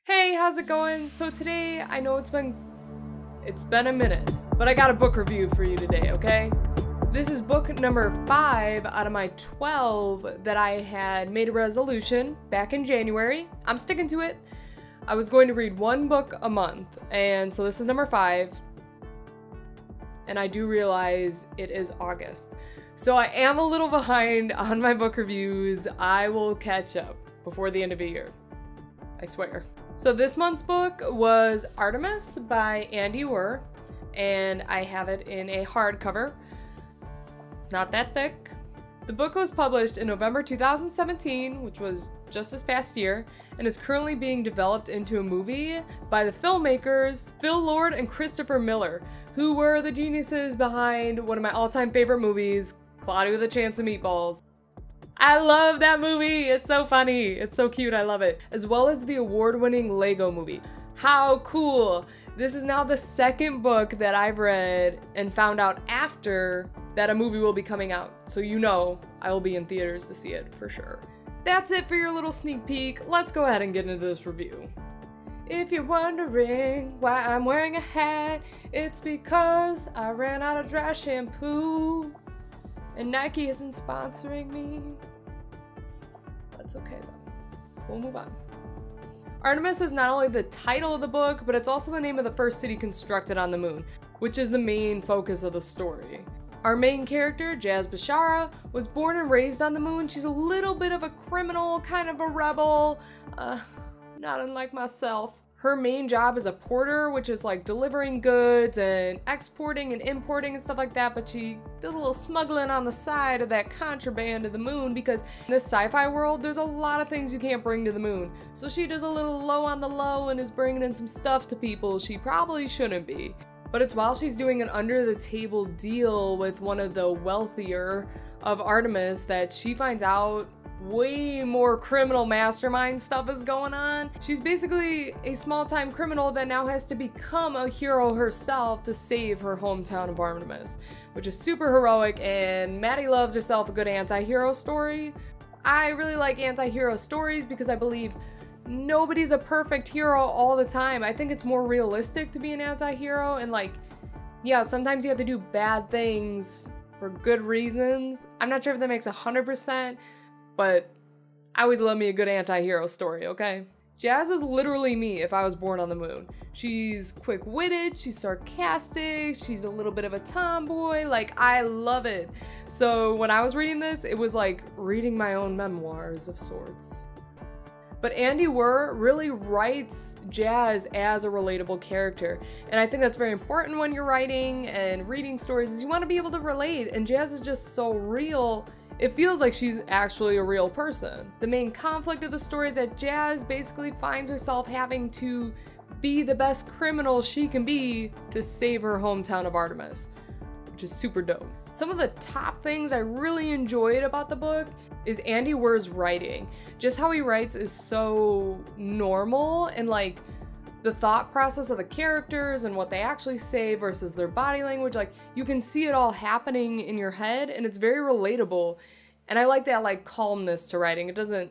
Hey, how's it going? So today, I know it's been a minute, but I got a book review for you today, okay? This is book number 5 out of my 12 that I had made a resolution back in January. I'm sticking to it. I was going to read one book a month, and so this is number 5. And I do realize it is August. So I am a little behind on my book reviews. I will catch up before the end of the year. I swear. So this month's book was Artemis by Andy Weir, and I have it in a hardcover. It's not that thick. The book was published in November 2017, which was just this past year, and is currently being developed into a movie by the filmmakers Phil Lord and Christopher Miller, who were the geniuses behind one of my all-time favorite movies, Cloudy with a Chance of Meatballs. I love that movie. It's so funny. It's so cute. I love it. As well as the award-winning Lego movie. How cool. This is now the second book that I've read and found out after that a movie will be coming out. So you know I will be in theaters to see it for sure. That's it for your little sneak peek. Let's go ahead and get into this review. If you're wondering why I'm wearing a hat, it's because I ran out of dry shampoo. And Nike isn't sponsoring me. That's okay though. We'll move on. Artemis is not only the title of the book, but it's also the name of the first city constructed on the moon, which is the main focus of the story. Our main character, Bashara, was born and raised on the moon. She's a little bit of a criminal, kind of a rebel, not unlike myself. Her main job is a porter, which is like delivering goods and exporting and importing and stuff like that, but she does a little smuggling on the side of that contraband to the moon because in this sci-fi world, there's a lot of things you can't bring to the moon. So she does a little low on the low and is bringing in some stuff to people she probably shouldn't be. But it's while she's doing an under-the-table deal with one of the wealthier of Artemis that she finds out way more criminal mastermind stuff is going on. She's basically a small-time criminal that now has to become a hero herself to save her hometown of Artemis, which is super heroic, and Maddie loves herself a good anti-hero story. I really like anti-hero stories because I believe nobody's a perfect hero all the time. I think it's more realistic to be an anti-hero, and like, yeah, sometimes you have to do bad things for good reasons. I'm not sure if that makes 100%, but I always love me a good anti-hero story, okay? Jazz is literally me if I was born on the moon. She's quick-witted, she's sarcastic, she's a little bit of a tomboy, like, I love it. So when I was reading this, it was like reading my own memoirs of sorts. But Andy Weir really writes Jazz as a relatable character. And I think that's very important when you're writing and reading stories, is you want to be able to relate, and Jazz is just so real. It feels like she's actually a real person. The main conflict of the story is that Jazz basically finds herself having to be the best criminal she can be to save her hometown of Artemis, which is super dope. Some of the top things I really enjoyed about the book is Andy Weir's writing. Just how he writes is so normal, and like the thought process of the characters and what they actually say versus their body language, like you can see it all happening in your head, and it's very relatable. And I like that like calmness to writing. It doesn't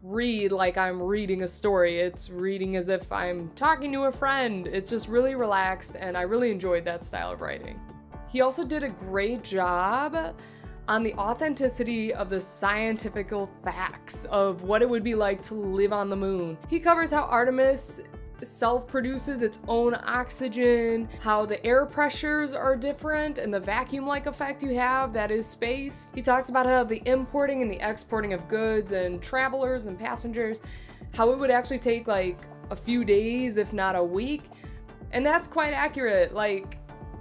read like I'm reading a story. It's reading as if I'm talking to a friend. It's just really relaxed, and I really enjoyed that style of writing. He also did a great job on the authenticity of the scientific facts of what it would be like to live on the moon. He covers how Artemis self-produces its own oxygen, how the air pressures are different, and the vacuum-like effect you have, that is space. He talks about how the importing and the exporting of goods and travelers and passengers, how it would actually take like a few days, if not a week. And that's quite accurate. Like,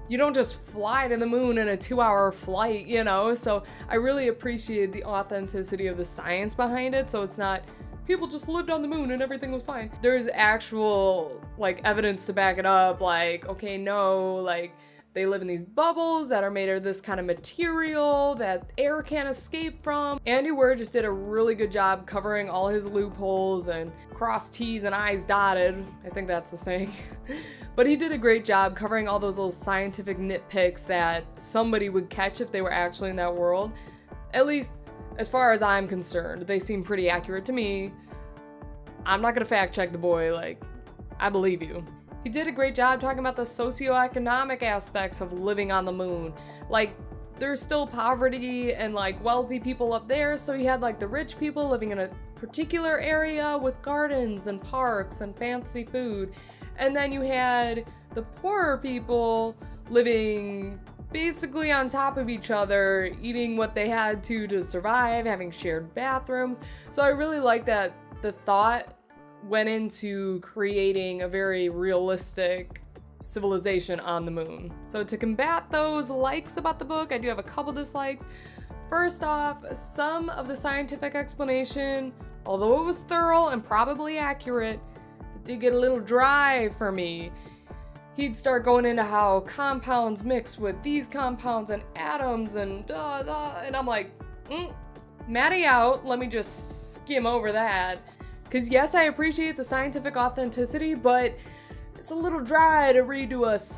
you don't just fly to the moon in a 2-hour flight, you know? So I really appreciate the authenticity of the science behind it, so it's not people just lived on the moon and everything was fine. There's actual like evidence to back it up, like, okay, no, like they live in these bubbles that are made of this kind of material that air can't escape from. Andy Weir just did a really good job covering all his loopholes and cross T's and I's dotted. I think that's the saying. But he did a great job covering all those little scientific nitpicks that somebody would catch if they were actually in that world. At least as far as I'm concerned, they seem pretty accurate to me. I'm not gonna fact check the boy, like, I believe you. He did a great job talking about the socioeconomic aspects of living on the moon. Like, there's still poverty and like wealthy people up there, so you had like the rich people living in a particular area with gardens and parks and fancy food. And then you had the poorer people living basically on top of each other, eating what they had to survive, having shared bathrooms. So I really like that the thought went into creating a very realistic civilization on the moon. So to combat those likes about the book, I do have a couple dislikes. First off, some of the scientific explanation, although it was thorough and probably accurate, it did get a little dry for me. He'd start going into how compounds mix with these compounds and atoms and and I'm like, Maddie out, let me just skim over that. Because yes, I appreciate the scientific authenticity, but it's a little dry to read to us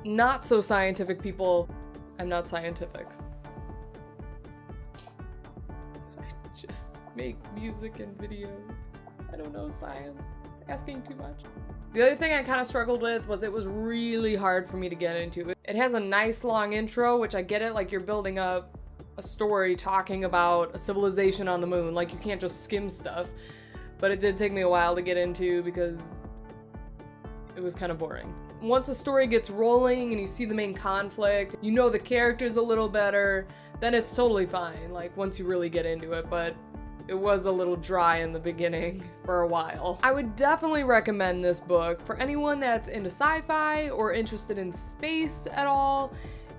not so scientific people. I'm not scientific. I just make music and videos. I don't know science. It's asking too much. The other thing I kind of struggled with was it was really hard for me to get into. It has a nice long intro, which I get it, like you're building up a story talking about a civilization on the moon. Like you can't just skim stuff. But it did take me a while to get into because it was kind of boring. Once a story gets rolling and you see the main conflict, you know the characters a little better, then it's totally fine, like once you really get into it, but it was a little dry in the beginning for a while. I would definitely recommend this book for anyone that's into sci-fi or interested in space at all.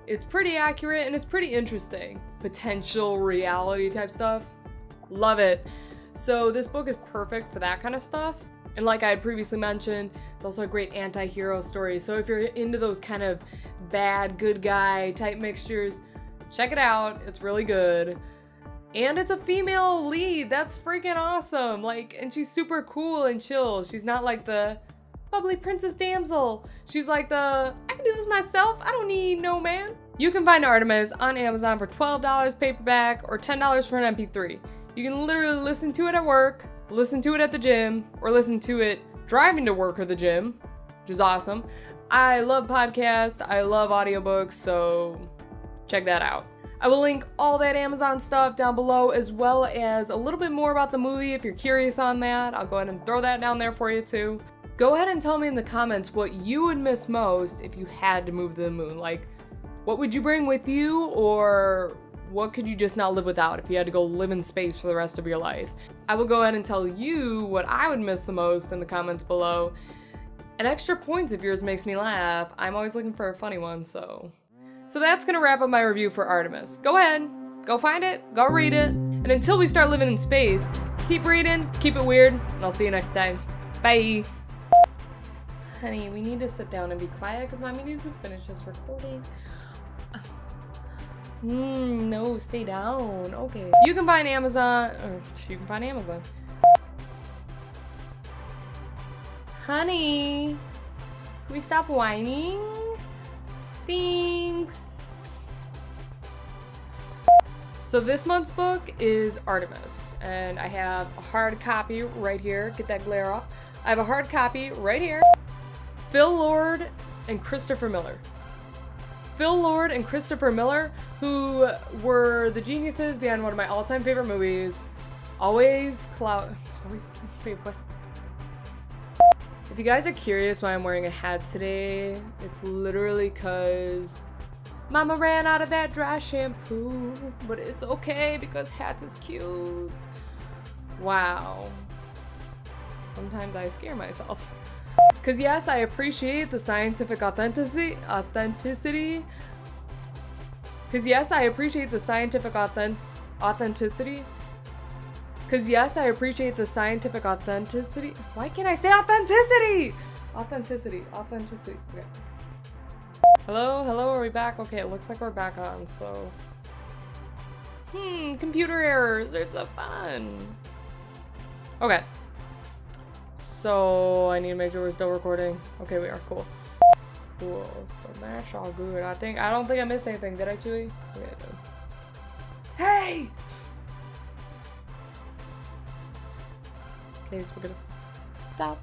It's pretty accurate and it's pretty interesting. Potential reality type stuff. Love it. So this book is perfect for that kind of stuff. And like I had previously mentioned, it's also a great anti-hero story. So if you're into those kind of bad, good guy type mixtures, check it out. It's really good. And it's a female lead. That's freaking awesome. Like, and she's super cool and chill. She's not like the bubbly princess damsel. She's like the, I can do this myself. I don't need no man. You can find Artemis on Amazon for $12 paperback or $10 for an MP3. You can literally listen to it at work, listen to it at the gym, or listen to it driving to work or the gym, which is awesome. I love podcasts. I love audiobooks, so check that out. I will link all that Amazon stuff down below, as well as a little bit more about the movie if you're curious on that. I'll go ahead and throw that down there for you too. Go ahead and tell me in the comments what you would miss most if you had to move to the moon. Like, what would you bring with you, or what could you just not live without if you had to go live in space for the rest of your life? I will go ahead and tell you what I would miss the most in the comments below. And extra points if yours makes me laugh. I'm always looking for a funny one, so that's gonna wrap up my review for Artemis. Go ahead, go find it, go read it. And until we start living in space, keep reading, keep it weird, and I'll see you next time. Bye. Honey, we need to sit down and be quiet because mommy needs to finish this recording. No, stay down. Okay. You can find Amazon. Honey, can we stop whining? Thanks. So this month's book is Artemis, and I have a hard copy right here. Get that glare off. I have a hard copy right here. Phil Lord and Christopher Miller. Phil Lord and Christopher Miller, who were the geniuses behind one of my all-time favorite movies, Wait, what? If you guys are curious why I'm wearing a hat today, it's literally because Mama ran out of that dry shampoo, but it's okay because hats is cute. Wow. Sometimes I scare myself. Because yes, I appreciate the scientific authenticity. Because yes, I appreciate the scientific authenticity. Because yes, I appreciate the scientific authenticity. Why can't I say authenticity? Authenticity. Okay. Hello, are we back? Okay, it looks like we're back on, so. Computer errors, they're so fun. Okay. So, I need to make sure we're still recording. Okay, we are, cool. Cool, so that's all good. I don't think I missed anything, did I, Chewy? Okay, I did. Hey! Okay, so we're gonna stop